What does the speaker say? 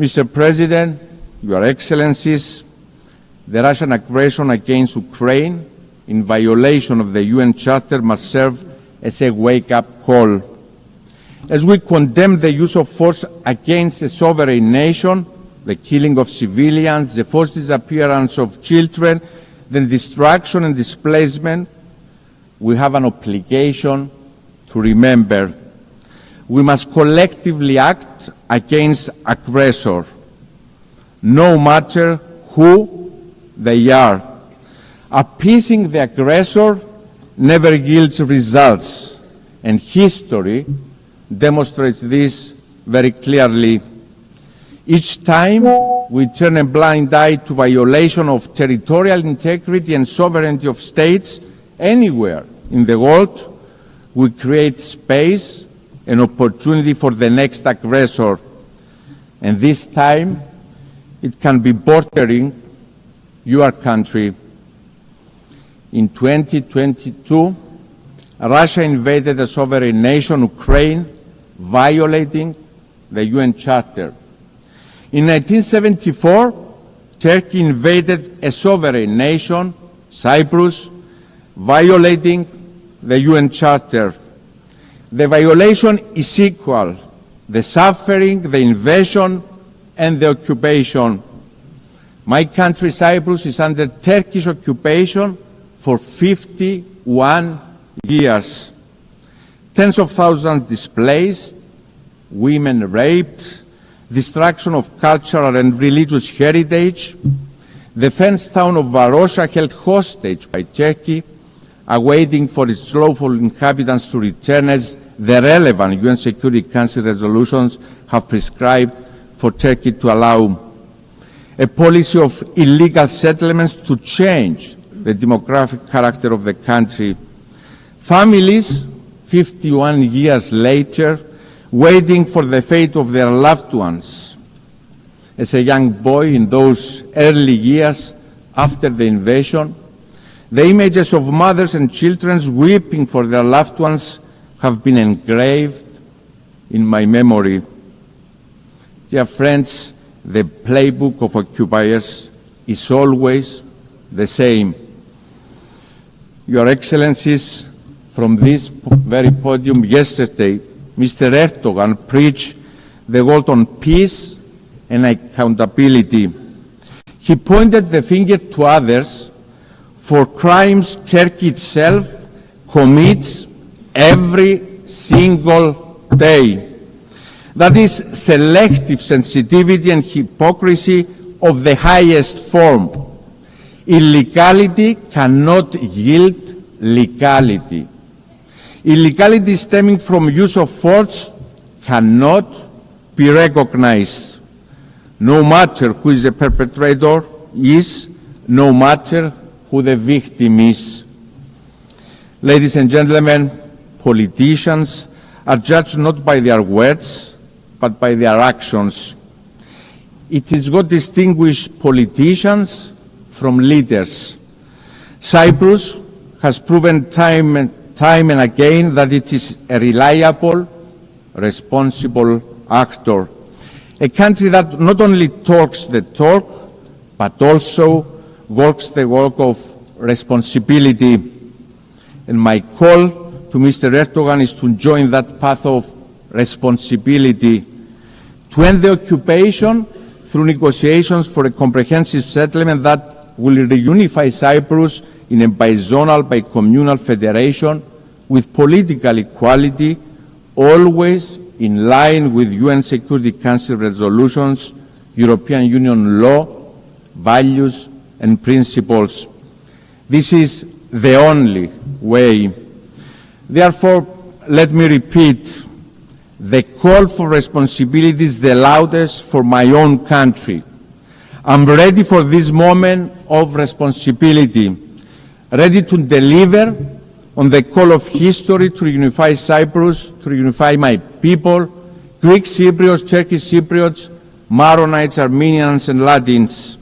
Mr. President, Your Excellencies, the Russian aggression against Ukraine in violation of the UN Charter must serve as a wake-up call. As we condemn the use of force against a sovereign nation, the killing of civilians, the forced disappearance of children, the destruction and displacement, we have an obligation to remember. We must collectively act against aggressor, no matter who they are. Appeasing the aggressor never yields results, and history demonstrates this very clearly. Each time we turn a blind eye to violation of territorial integrity and sovereignty of states anywhere in the world, we create space and opportunity for the next aggressor. And this time, it can be bordering your country. In 2022, Russia invaded a sovereign nation, Ukraine, violating the UN Charter. In 1974, Turkey invaded a sovereign nation, Cyprus, violating the UN Charter. The violation is equal: the suffering, the invasion, and the occupation. My country, Cyprus, is under Turkish occupation for 51 years. Tens of thousands displaced, women raped, destruction of cultural and religious heritage, the fenced town of Varosha held hostage by Turkey, awaiting for its lawful inhabitants to return as the relevant UN Security Council resolutions have prescribed for Turkey to allow. A policy of illegal settlements to change the demographic character of the country. Families, 51 years later, waiting for the fate of their loved ones. As a young boy in those early years after the invasion, the images of mothers and children weeping for their loved ones have been engraved in my memory. Dear friends, the playbook of occupiers is always the same. Your Excellencies, from this very podium yesterday, Mr. Erdogan preached the word on peace and accountability. He pointed the finger to others for crimes Turkey itself commits every single day. That is selective sensitivity and hypocrisy of the highest form. Illegality cannot yield legality. Illegality stemming from use of force cannot be recognized, no matter who is the perpetrator is, no matter who the victim is. Ladies and gentlemen, politicians are judged not by their words, but by their actions. It is what distinguishes politicians from leaders. Cyprus has proven time and again that it is a reliable, responsible actor. A country that not only talks the talk, but also walks the walk of responsibility. And my call to Mr. Erdogan is to join that path of responsibility, to end the occupation through negotiations for a comprehensive settlement that will reunify Cyprus in a bizonal, bicommunal federation with political equality, always in line with UN Security Council resolutions, European Union law, values and principles. This is the only way. Therefore, let me repeat, the call for responsibility is the loudest for my own country. I'm ready for this moment of responsibility, ready to deliver on the call of history to reunify Cyprus, to reunify my people, Greek Cypriots, Turkish Cypriots, Maronites, Armenians and Latins.